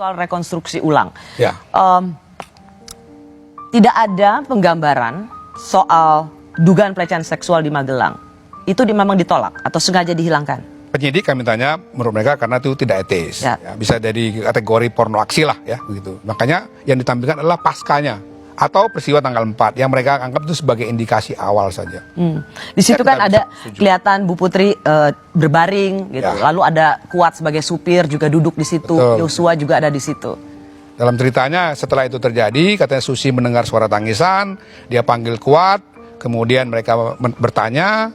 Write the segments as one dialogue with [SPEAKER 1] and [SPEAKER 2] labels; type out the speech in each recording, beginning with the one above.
[SPEAKER 1] soal rekonstruksi ulang.
[SPEAKER 2] Ya.
[SPEAKER 1] Tidak ada penggambaran soal dugaan pelecehan seksual di Magelang. Itu memang ditolak atau sengaja dihilangkan?
[SPEAKER 2] Penyidik kami tanya menurut mereka karena itu tidak etis.
[SPEAKER 1] Ya.
[SPEAKER 2] Ya, bisa jadi kategori porno aksi lah ya begitu. Makanya yang ditampilkan adalah paskanya atau peristiwa tanggal 4 yang mereka anggap itu sebagai indikasi awal saja.
[SPEAKER 1] Di situ
[SPEAKER 2] Ya,
[SPEAKER 1] kan
[SPEAKER 2] kita
[SPEAKER 1] ada
[SPEAKER 2] bisa setuju.
[SPEAKER 1] kelihatan Bu Putri berbaring gitu.
[SPEAKER 2] Ya.
[SPEAKER 1] Lalu ada Kuat sebagai supir juga duduk di situ.
[SPEAKER 2] Betul.
[SPEAKER 1] Yosua juga ada di situ.
[SPEAKER 2] Dalam ceritanya setelah itu terjadi katanya Susi mendengar suara tangisan, dia panggil Kuat, kemudian mereka bertanya.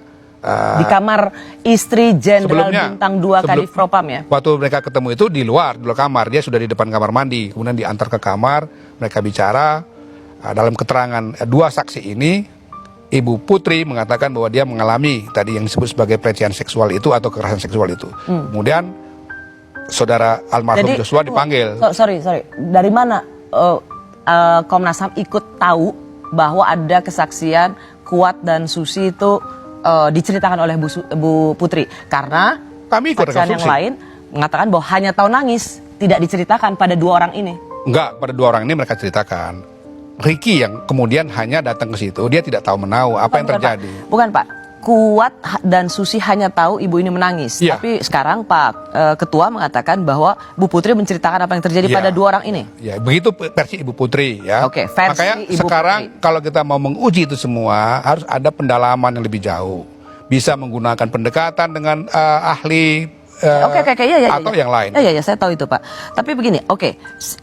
[SPEAKER 1] Di kamar istri Jenderal
[SPEAKER 2] Sebelumnya,
[SPEAKER 1] Bintang 2 Kadif Propam ya?
[SPEAKER 2] Waktu mereka ketemu itu di luar kamar, dia sudah di depan kamar mandi, kemudian diantar ke kamar, mereka bicara. Dalam keterangan dua saksi ini, Ibu Putri mengatakan bahwa dia mengalami tadi yang disebut sebagai pelecehan seksual itu atau kekerasan seksual itu. Kemudian saudara almarhum Joshua dipanggil.
[SPEAKER 1] Sorry, dari mana Komnas HAM ikut tahu bahwa ada kesaksian Kuat dan Susi itu diceritakan oleh Bu Putri? Karena
[SPEAKER 2] Kami ikut
[SPEAKER 1] saksian yang
[SPEAKER 2] rekonstruksi.
[SPEAKER 1] lain mengatakan bahwa hanya tahu nangis, tidak diceritakan pada dua orang ini.
[SPEAKER 2] Enggak, pada dua orang ini mereka ceritakan. Ricky yang kemudian hanya datang ke situ, dia tidak tahu menahu apa yang terjadi.
[SPEAKER 1] Bukan Pak, Kuat dan Susi hanya tahu ibu ini menangis.
[SPEAKER 2] Iya.
[SPEAKER 1] Tapi sekarang Pak Ketua mengatakan bahwa Bu Putri menceritakan apa yang terjadi
[SPEAKER 2] Iya.
[SPEAKER 1] pada dua orang ini.
[SPEAKER 2] Ya, begitu versi Ibu Putri ya.
[SPEAKER 1] Oke, versi
[SPEAKER 2] Makanya
[SPEAKER 1] Ibu
[SPEAKER 2] sekarang
[SPEAKER 1] Putri.
[SPEAKER 2] kalau kita mau menguji itu semua harus ada pendalaman yang lebih jauh. Bisa menggunakan pendekatan dengan ahli
[SPEAKER 1] Oke, iya,
[SPEAKER 2] atau yang lain.
[SPEAKER 1] Iya, saya tahu itu Pak. Tapi begini,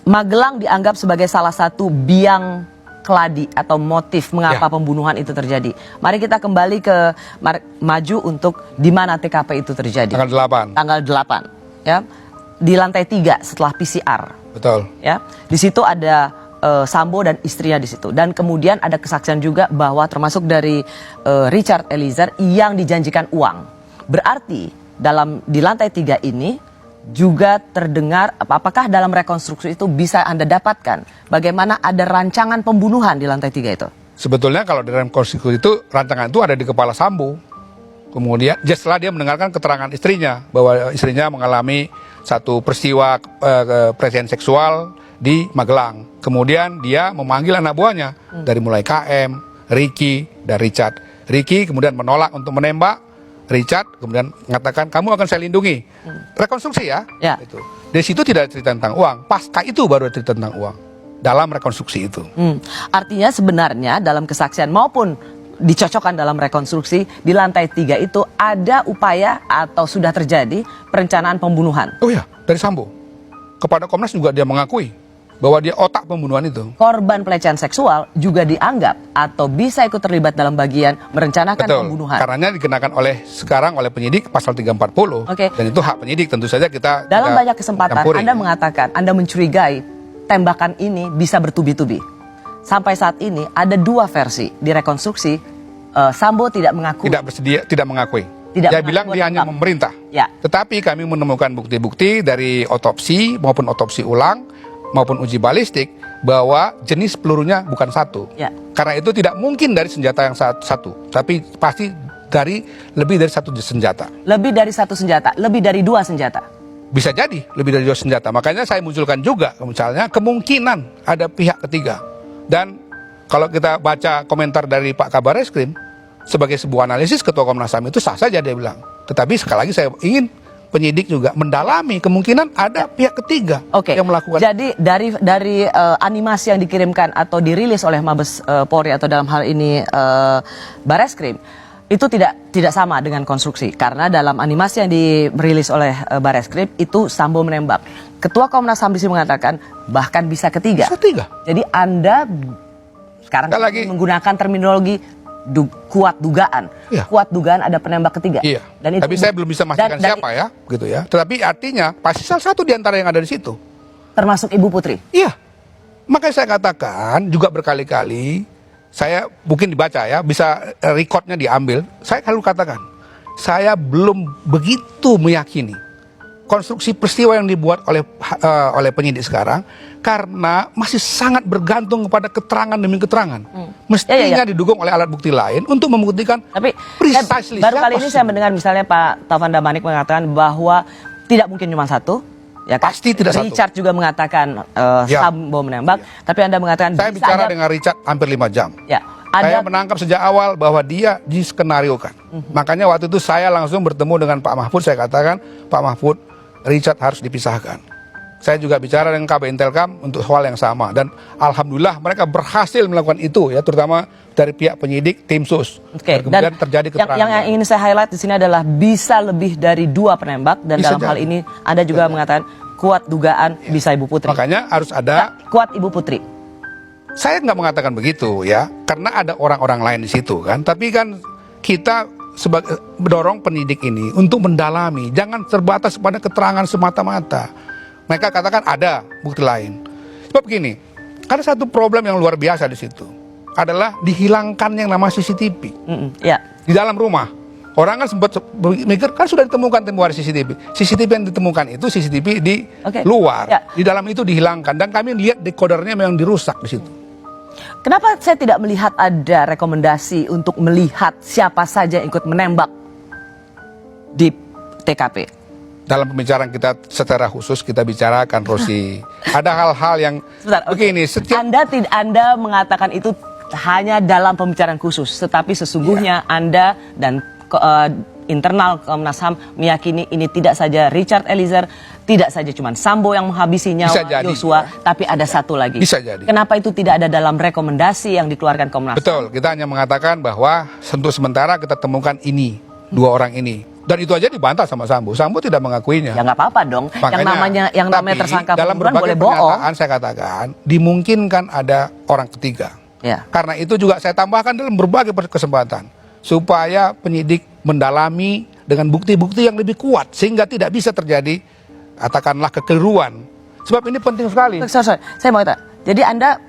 [SPEAKER 1] Magelang dianggap sebagai salah satu biang keladi atau motif mengapa
[SPEAKER 2] Ya.
[SPEAKER 1] pembunuhan itu terjadi. Mari kita kembali ke maju untuk di mana TKP itu terjadi.
[SPEAKER 2] Tanggal 8.
[SPEAKER 1] Tanggal 8, ya. Di lantai 3 setelah PCR,
[SPEAKER 2] Betul.
[SPEAKER 1] ya. Di situ ada Sambo dan istrinya di situ. Dan kemudian ada kesaksian juga bahwa termasuk dari Richard Eliezer yang dijanjikan uang. Berarti di lantai 3 ini juga terdengar apakah dalam rekonstruksi itu bisa Anda dapatkan bagaimana ada rancangan pembunuhan di lantai 3 itu?
[SPEAKER 2] Sebetulnya kalau dalam konstitusi itu rancangan itu ada di kepala Sambo. Kemudian setelah dia mendengarkan keterangan istrinya bahwa istrinya mengalami satu peristiwa pelecehan seksual di Magelang. Kemudian dia memanggil anak buahnya dari mulai KM, Ricky, dan Richard. Ricky kemudian menolak untuk menembak. Richard kemudian mengatakan kamu akan saya lindungi. Rekonstruksi ya.
[SPEAKER 1] Ya.
[SPEAKER 2] Itu. Dari situ tidak cerita tentang uang. Pasca itu baru cerita tentang uang. Dalam rekonstruksi itu.
[SPEAKER 1] Artinya sebenarnya dalam kesaksian maupun dicocokkan dalam rekonstruksi di lantai 3 itu ada upaya atau sudah terjadi perencanaan pembunuhan.
[SPEAKER 2] Oh ya, dari Sambo. Kepada Komnas juga dia mengakui bahwa dia otak pembunuhan itu.
[SPEAKER 1] Korban pelecehan seksual juga dianggap atau bisa ikut terlibat dalam bagian merencanakan pembunuhan.
[SPEAKER 2] Karena dikenakan sekarang oleh penyidik pasal 340.
[SPEAKER 1] Oke.
[SPEAKER 2] Dan itu hak penyidik, tentu saja kita
[SPEAKER 1] Dalam
[SPEAKER 2] tidak
[SPEAKER 1] banyak kesempatan
[SPEAKER 2] campuri.
[SPEAKER 1] Anda mengatakan Anda mencurigai tembakan ini bisa bertubi-tubi. Sampai saat ini ada dua versi di rekonstruksi. Sambo tidak mengaku.
[SPEAKER 2] Tidak mengakui.
[SPEAKER 1] Tidak
[SPEAKER 2] Dia
[SPEAKER 1] mengaku
[SPEAKER 2] bilang dia hanya
[SPEAKER 1] terlibat.
[SPEAKER 2] memerintah.
[SPEAKER 1] Ya.
[SPEAKER 2] Tetapi kami menemukan bukti-bukti dari otopsi maupun otopsi ulang maupun uji balistik bahwa jenis pelurunya bukan satu.
[SPEAKER 1] Ya.
[SPEAKER 2] Karena itu tidak mungkin dari senjata yang satu, tapi pasti dari lebih dari satu senjata.
[SPEAKER 1] Lebih dari satu senjata, lebih dari dua senjata.
[SPEAKER 2] Bisa jadi lebih dari dua senjata. Makanya saya munculkan juga misalnya kemungkinan ada pihak ketiga. Dan kalau kita baca komentar dari Pak Kabar Eskrim sebagai sebuah analisis Ketua Komnas HAM itu sah saja dia bilang. Tetapi sekali lagi saya ingin penyidik juga mendalami kemungkinan ada pihak ketiga yang melakukan.
[SPEAKER 1] Jadi dari animasi yang dikirimkan atau dirilis oleh Mabes Polri atau dalam hal ini Bareskrim itu tidak sama dengan konstruksi karena dalam animasi yang dirilis oleh Bareskrim itu Sambo menembak. Ketua Komnas HAM di sini mengatakan bahkan bisa ketiga.
[SPEAKER 2] Ketiga.
[SPEAKER 1] Jadi Anda sekarang menggunakan terminologi kuat dugaan.
[SPEAKER 2] Iya.
[SPEAKER 1] Kuat dugaan ada penembak ketiga.
[SPEAKER 2] Iya.
[SPEAKER 1] Dan itu,
[SPEAKER 2] tapi saya belum bisa memastikan siapa ya, gitu ya. Tetapi artinya pasti salah satu di antara yang ada di situ.
[SPEAKER 1] Termasuk Ibu Putri.
[SPEAKER 2] Iya. Makanya saya katakan juga berkali-kali, saya mungkin dibaca ya, bisa recordnya diambil. Saya selalu katakan, saya belum begitu meyakini konstruksi peristiwa yang dibuat oleh penyidik sekarang karena masih sangat bergantung kepada keterangan demi keterangan. Mestinya didukung oleh alat bukti lain untuk membuktikan.
[SPEAKER 1] Tapi
[SPEAKER 2] precisely
[SPEAKER 1] baru kali ini saya mendengar misalnya Pak Taufan Damanik mengatakan bahwa tidak mungkin cuma satu, Ya kan?
[SPEAKER 2] Pasti tidak satu.
[SPEAKER 1] Richard juga mengatakan
[SPEAKER 2] Ya.
[SPEAKER 1] Sambo menembak, tapi Anda mengatakan
[SPEAKER 2] Saya
[SPEAKER 1] bisa
[SPEAKER 2] bicara
[SPEAKER 1] ada-
[SPEAKER 2] dengan Richard hampir 5 jam.
[SPEAKER 1] Ya,
[SPEAKER 2] Saya
[SPEAKER 1] ada
[SPEAKER 2] menangkap sejak awal bahwa dia diskenariokan. Makanya waktu itu saya langsung bertemu dengan Pak Mahfud. Saya katakan, Pak Mahfud, Richard harus dipisahkan. Saya juga bicara dengan KB Intelkam untuk soal yang sama. Dan alhamdulillah mereka berhasil melakukan itu, ya, terutama dari pihak penyidik tim sus.
[SPEAKER 1] Oke,
[SPEAKER 2] Dan kemudian
[SPEAKER 1] dan
[SPEAKER 2] terjadi keterangan.
[SPEAKER 1] yang ingin saya highlight di sini adalah bisa lebih dari 2 penembak, dan
[SPEAKER 2] Bisa
[SPEAKER 1] dalam hal
[SPEAKER 2] jadi.
[SPEAKER 1] ini Anda juga mengatakan kuat dugaan bisa Ibu Putri.
[SPEAKER 2] Makanya harus ada.
[SPEAKER 1] Kuat Ibu Putri.
[SPEAKER 2] Saya nggak mengatakan begitu, ya, karena ada orang-orang lain di situ kan. Tapi kan kita sebagai mendorong penyidik ini untuk mendalami, jangan terbatas pada keterangan semata-mata. Mereka katakan ada bukti lain. Sebab begini, ada satu problem yang luar biasa di situ, adalah dihilangkan yang nama CCTV
[SPEAKER 1] Ya,
[SPEAKER 2] di dalam rumah. Orang kan sempat mikir kan sudah ditemukan tembuhan CCTV. CCTV yang ditemukan itu CCTV di
[SPEAKER 1] Oke.
[SPEAKER 2] luar,
[SPEAKER 1] Ya.
[SPEAKER 2] di dalam itu dihilangkan, dan kami lihat decodernya memang dirusak di situ.
[SPEAKER 1] kenapa saya tidak melihat ada rekomendasi untuk melihat siapa saja yang ikut menembak di TKP?
[SPEAKER 2] Dalam pembicaraan kita secara khusus kita bicarakan, Rosi. Ada hal-hal yang
[SPEAKER 1] Sebentar, oke.
[SPEAKER 2] begini, setiap
[SPEAKER 1] Anda mengatakan itu hanya dalam pembicaraan khusus, tetapi sesungguhnya Anda dan internal Komnas HAM meyakini ini tidak saja Richard Eliezer, tidak saja cuma Sambo yang menghabisi
[SPEAKER 2] Bisa
[SPEAKER 1] nyawa
[SPEAKER 2] jadi,
[SPEAKER 1] Yosua,
[SPEAKER 2] ya.
[SPEAKER 1] tapi ada satu lagi.
[SPEAKER 2] Bisa jadi.
[SPEAKER 1] Kenapa itu tidak ada dalam rekomendasi yang dikeluarkan Komnas HAM?
[SPEAKER 2] betul, kita hanya mengatakan bahwa untuk sementara kita temukan ini, 2 orang ini. Dan itu aja dibantah sama Sambo. Sambo tidak mengakuinya.
[SPEAKER 1] Ya nggak apa-apa dong. Yang namanya
[SPEAKER 2] tapi
[SPEAKER 1] tersangka
[SPEAKER 2] dalam
[SPEAKER 1] pembunuhan
[SPEAKER 2] berbagai
[SPEAKER 1] boleh bohong.
[SPEAKER 2] pernyataan saya katakan dimungkinkan ada orang ketiga.
[SPEAKER 1] Ya.
[SPEAKER 2] Karena itu juga saya tambahkan dalam berbagai kesempatan supaya penyidik mendalami dengan bukti-bukti yang lebih kuat sehingga tidak bisa terjadi katakanlah kekeliruan. Sebab ini penting sekali.
[SPEAKER 1] Sorry. Saya mau tanya. Jadi Anda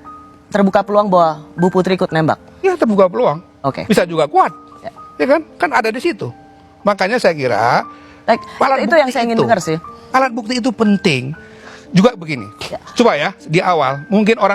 [SPEAKER 1] terbuka peluang bahwa Bu Putri ikut nembak?
[SPEAKER 2] Ya terbuka peluang.
[SPEAKER 1] Oke.
[SPEAKER 2] Bisa juga kuat.
[SPEAKER 1] Ya.
[SPEAKER 2] Ya kan? Kan ada di situ. Makanya saya kira
[SPEAKER 1] Baik,
[SPEAKER 2] alat
[SPEAKER 1] itu
[SPEAKER 2] bukti
[SPEAKER 1] yang saya ingin dengar sih.
[SPEAKER 2] Alat bukti itu penting. Juga begini.
[SPEAKER 1] Ya.
[SPEAKER 2] Coba ya di awal mungkin orang